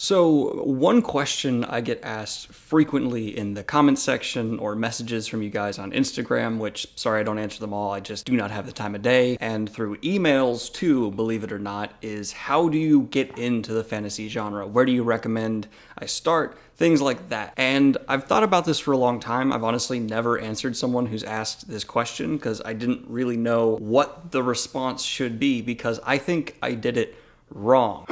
So, one question I get asked frequently in the comment section or messages from you guys on Instagram, which, sorry I don't answer them all, I just do not have the time of day, and through emails too, believe it or not, is how do you get into the fantasy genre? Where do you recommend I start? Things like that. And I've thought about this for a long time. I've honestly never answered someone who's asked this question because I didn't really know what the response should be because I think I did it wrong.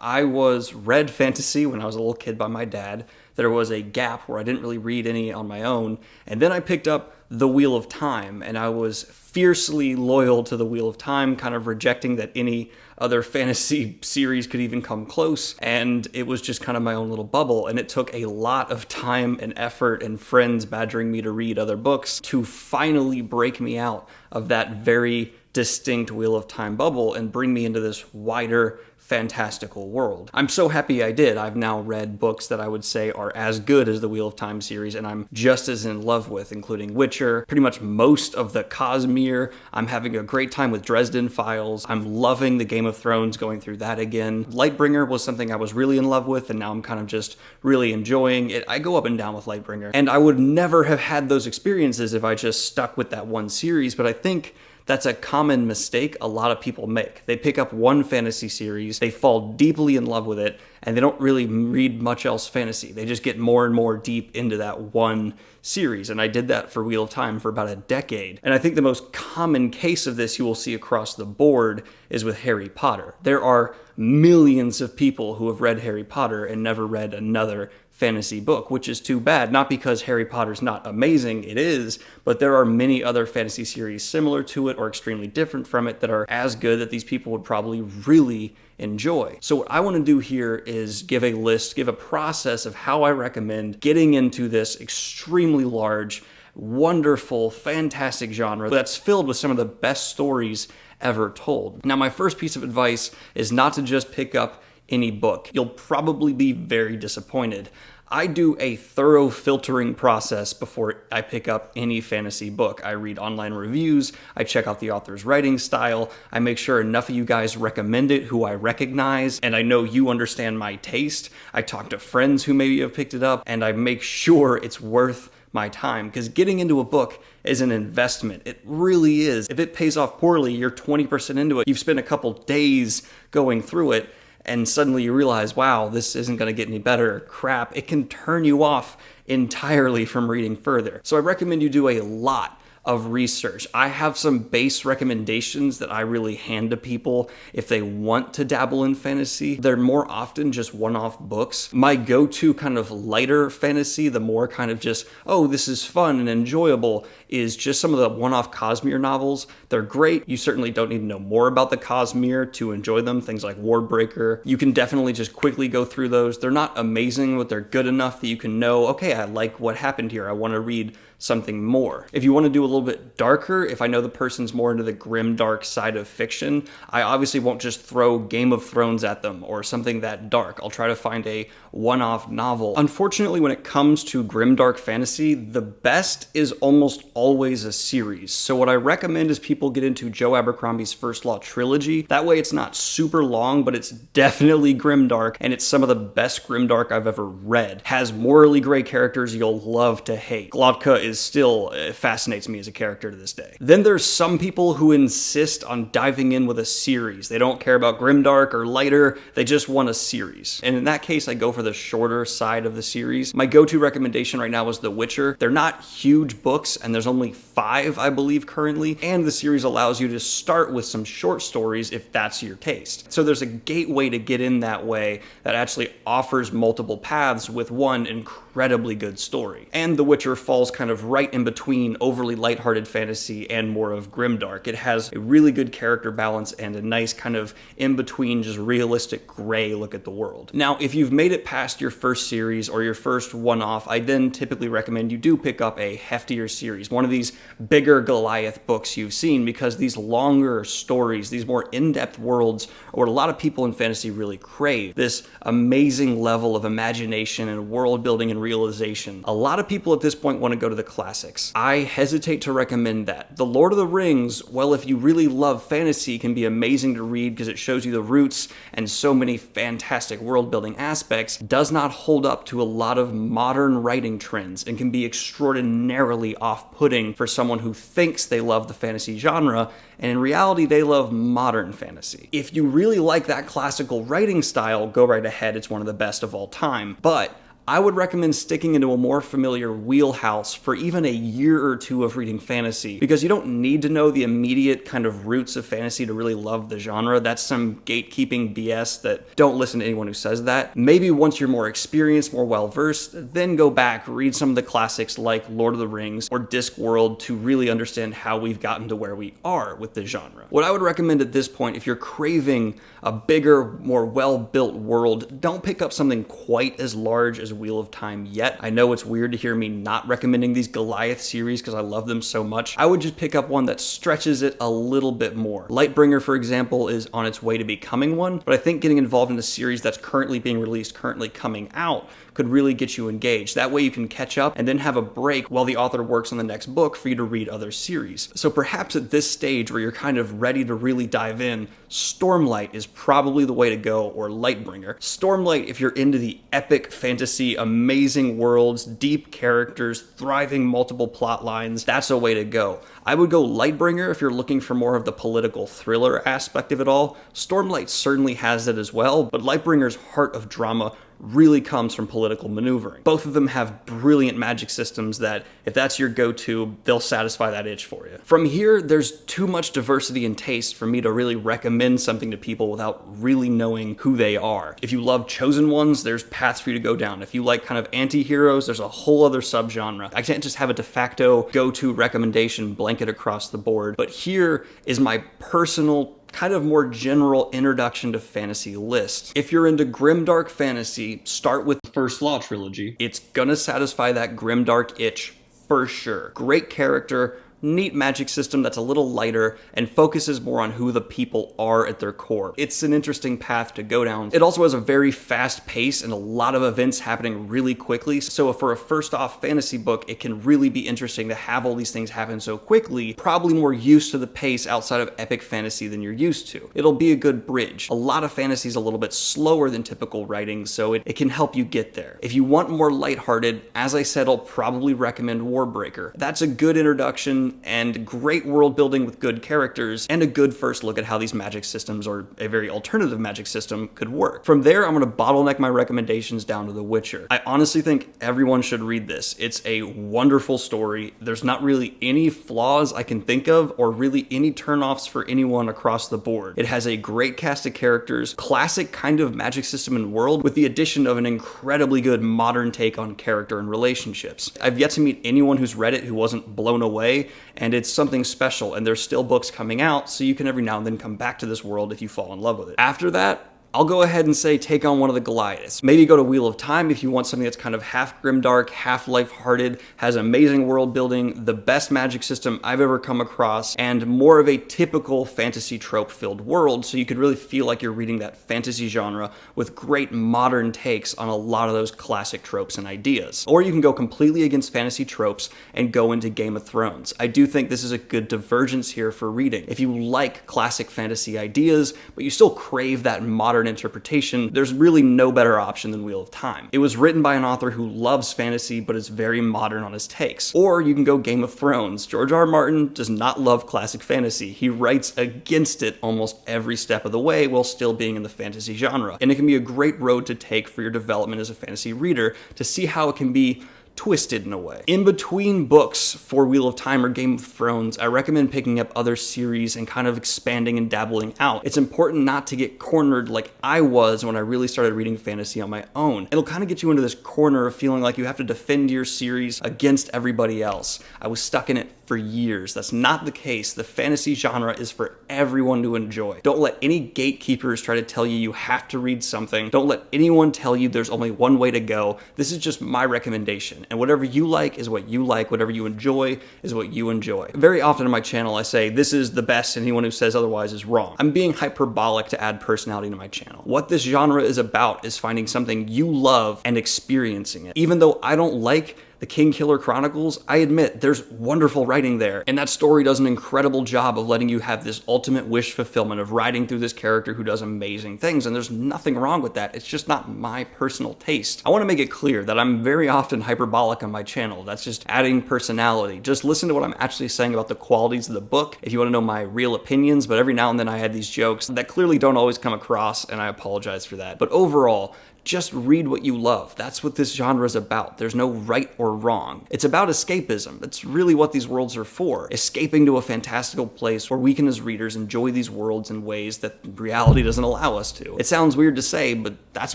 I was read fantasy when I was a little kid by my dad. There was a gap where I didn't really read any on my own. And then I picked up The Wheel of Time, and I was fiercely loyal to The Wheel of Time, kind of rejecting that any other fantasy series could even come close. And it was just kind of my own little bubble. And it took a lot of time and effort and friends badgering me to read other books to finally break me out of that very distinct Wheel of Time bubble and bring me into this wider, fantastical world. I'm so happy I did. I've now read books that I would say are as good as the Wheel of Time series, and I'm just as in love with, including Witcher, pretty much most of the Cosmere. I'm having a great time with Dresden Files. I'm loving the Game of Thrones, going through that again. Lightbringer was something I was really in love with, and now I'm kind of just really enjoying it. I go up and down with Lightbringer, and I would never have had those experiences if I just stuck with that one series, but I think that's a common mistake a lot of people make. They pick up one fantasy series, they fall deeply in love with it, and they don't really read much else fantasy. They just get more and more deep into that one series. And I did that for Wheel of Time for about a decade. And I think the most common case of this you will see across the board is with Harry Potter. There are millions of people who have read Harry Potter and never read another fantasy book, which is too bad. Not because Harry Potter's not amazing, it is, but there are many other fantasy series similar to it or extremely different from it that are as good that these people would probably really enjoy. So what I want to do here is give a list, give a process of how I recommend getting into this extremely large, wonderful, fantastic genre that's filled with some of the best stories ever told. Now, my first piece of advice is not to just pick up any book. You'll probably be very disappointed. I do a thorough filtering process before I pick up any fantasy book. I read online reviews, I check out the author's writing style, I make sure enough of you guys recommend it who I recognize, and I know you understand my taste. I talk to friends who maybe have picked it up, and I make sure it's worth my time, because getting into a book is an investment. It really is. If it pays off poorly, you're 20% into it. You've spent a couple days going through it, and suddenly you realize, wow, this isn't going to get any better. Crap, it can turn you off entirely from reading further. So I recommend you do a lot of research. I have some base recommendations that I really hand to people if they want to dabble in fantasy. They're more often just one-off books. My go-to kind of lighter fantasy, the more kind of just, oh, this is fun and enjoyable, is just some of the one-off Cosmere novels. They're great. You certainly don't need to know more about the Cosmere to enjoy them. Things like Warbreaker. You can definitely just quickly go through those. They're not amazing, but they're good enough that you can know, okay, I like what happened here. I want to read something more. If you want to do a little bit darker, if I know the person's more into the grim, dark side of fiction, I obviously won't just throw Game of Thrones at them or something that dark. I'll try to find a one-off novel. Unfortunately, when it comes to grim, dark fantasy, the best is almost always a series. So what I recommend is people get into Joe Abercrombie's First Law trilogy. That way it's not super long, but it's definitely grim, dark, and it's some of the best grim, dark I've ever read. Has morally gray characters you'll love to hate. Glodka is still fascinates me as a character to this day. Then there's some people who insist on diving in with a series. They don't care about grimdark or lighter, they just want a series. And in that case, I go for the shorter side of the series. My go-to recommendation right now is The Witcher. They're not huge books, and there's only 5, I believe, currently, and the series allows you to start with some short stories if that's your taste. So there's a gateway to get in that way that actually offers multiple paths with one incredibly good story. And The Witcher falls kind of right in between overly lighthearted fantasy and more of grimdark. It has a really good character balance and a nice kind of in-between, just realistic gray look at the world. Now, if you've made it past your first series or your first one-off, I then typically recommend you do pick up a heftier series, one of these bigger Goliath books you've seen, because these longer stories, these more in-depth worlds, are what a lot of people in fantasy really crave. This amazing level of imagination and world building and realization. A lot of people at this point want to go to the classics. I hesitate to recommend that. The Lord of the Rings, well, if you really love fantasy, can be amazing to read because it shows you the roots and so many fantastic world-building aspects, does not hold up to a lot of modern writing trends and can be extraordinarily off-putting for someone who thinks they love the fantasy genre, and in reality, they love modern fantasy. If you really like that classical writing style, go right ahead, it's one of the best of all time. But I would recommend sticking into a more familiar wheelhouse for even a year or two of reading fantasy, because you don't need to know the immediate kind of roots of fantasy to really love the genre. That's some gatekeeping BS that don't listen to anyone who says that. Maybe once you're more experienced, more well-versed, then go back, read some of the classics like Lord of the Rings or Discworld to really understand how we've gotten to where we are with the genre. What I would recommend at this point, if you're craving a bigger, more well-built world, don't pick up something quite as large as Wheel of Time yet. I know it's weird to hear me not recommending these Goliath series because I love them so much. I would just pick up one that stretches it a little bit more. Lightbringer, for example, is on its way to becoming one, but I think getting involved in a series that's currently being released, currently coming out, could really get you engaged. That way you can catch up and then have a break while the author works on the next book for you to read other series. So perhaps at this stage where you're kind of ready to really dive in, Stormlight is probably the way to go, or Lightbringer. Stormlight, if you're into the epic fantasy, amazing worlds, deep characters, thriving multiple plot lines, that's a way to go. I would go Lightbringer if you're looking for more of the political thriller aspect of it all. Stormlight certainly has it as well, but Lightbringer's heart of drama really comes from political maneuvering. Both of them have brilliant magic systems that, if that's your go-to, they'll satisfy that itch for you. From here, there's too much diversity and taste for me to really recommend something to people without really knowing who they are. If you love Chosen Ones, there's paths for you to go down. If you like kind of anti-heroes, there's a whole other subgenre. I can't just have a de facto go-to recommendation blanket across the board, but here is my personal kind of more general introduction to fantasy list. If you're into grimdark fantasy, start with the First Law trilogy. It's gonna satisfy that grimdark itch for sure. Great character, neat magic system that's a little lighter and focuses more on who the people are at their core. It's an interesting path to go down. It also has a very fast pace and a lot of events happening really quickly, so for a first off fantasy book, it can really be interesting to have all these things happen so quickly, probably more used to the pace outside of epic fantasy than you're used to. It'll be a good bridge. A lot of fantasy is a little bit slower than typical writing, so it can help you get there. If you want more lighthearted, as I said, I'll probably recommend Warbreaker. That's a good introduction and great world building with good characters and a good first look at how these magic systems, or a very alternative magic system, could work. From there, I'm going to bottleneck my recommendations down to The Witcher. I honestly think everyone should read this. It's a wonderful story. There's not really any flaws I can think of, or really any turnoffs for anyone across the board. It has a great cast of characters, classic kind of magic system and world, with the addition of an incredibly good modern take on character and relationships. I've yet to meet anyone who's read it who wasn't blown away, and it's something special, and there's still books coming out, so you can every now and then come back to this world if you fall in love with it. After that, I'll go ahead and say take on one of the Goliaths. Maybe go to Wheel of Time if you want something that's kind of half grimdark, half lighthearted, has amazing world building, the best magic system I've ever come across, and more of a typical fantasy trope-filled world, so you could really feel like you're reading that fantasy genre with great modern takes on a lot of those classic tropes and ideas. Or you can go completely against fantasy tropes and go into Game of Thrones. I do think this is a good divergence here for reading. If you like classic fantasy ideas, but you still crave that modern interpretation, there's really no better option than Wheel of Time. It was written by an author who loves fantasy but is very modern on his takes. Or you can go Game of Thrones. George R. R. Martin does not love classic fantasy. He writes against it almost every step of the way while still being in the fantasy genre. And it can be a great road to take for your development as a fantasy reader to see how it can be twisted in a way. In between books for Wheel of Time or Game of Thrones, I recommend picking up other series and kind of expanding and dabbling out. It's important not to get cornered like I was when I really started reading fantasy on my own. It'll kind of get you into this corner of feeling like you have to defend your series against everybody else. I was stuck in it for years. That's not the case. The fantasy genre is for everyone to enjoy. Don't let any gatekeepers try to tell you you have to read something. Don't let anyone tell you there's only one way to go. This is just my recommendation. And whatever you like is what you like. Whatever you enjoy is what you enjoy. Very often on my channel, I say this is the best, and anyone who says otherwise is wrong. I'm being hyperbolic to add personality to my channel. What this genre is about is finding something you love and experiencing it. Even though I don't like The Kingkiller Chronicles, I admit there's wonderful writing there, and that story does an incredible job of letting you have this ultimate wish fulfillment of riding through this character who does amazing things, and there's nothing wrong with that. It's just not my personal taste. I want to make it clear that I'm very often hyperbolic on my channel. That's just adding personality. Just listen to what I'm actually saying about the qualities of the book if you want to know my real opinions, but every now and then I had these jokes that clearly don't always come across, and I apologize for that. But overall, just read what you love. That's what this genre is about. There's no right or wrong. It's about escapism. That's really what these worlds are for. Escaping to a fantastical place where we can, as readers, enjoy these worlds in ways that reality doesn't allow us to. It sounds weird to say, but that's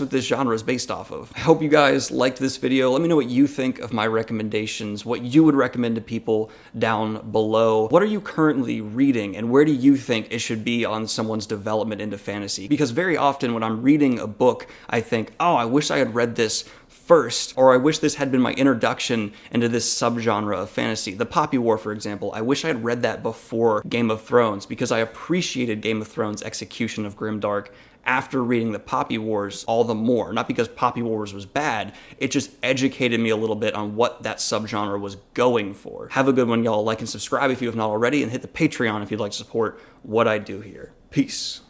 what this genre is based off of. I hope you guys liked this video. Let me know what you think of my recommendations, what you would recommend to people down below. What are you currently reading, and where do you think it should be on someone's development into fantasy? Because very often when I'm reading a book, I think, oh, I wish I had read this first, or I wish this had been my introduction into this subgenre of fantasy. The Poppy War, for example, I wish I had read that before Game of Thrones, because I appreciated Game of Thrones' execution of grimdark after reading the Poppy Wars all the more. Not because Poppy Wars was bad, it just educated me a little bit on what that subgenre was going for. Have a good one, y'all. Like and subscribe if you have not already, and hit the Patreon if you'd like to support what I do here. Peace.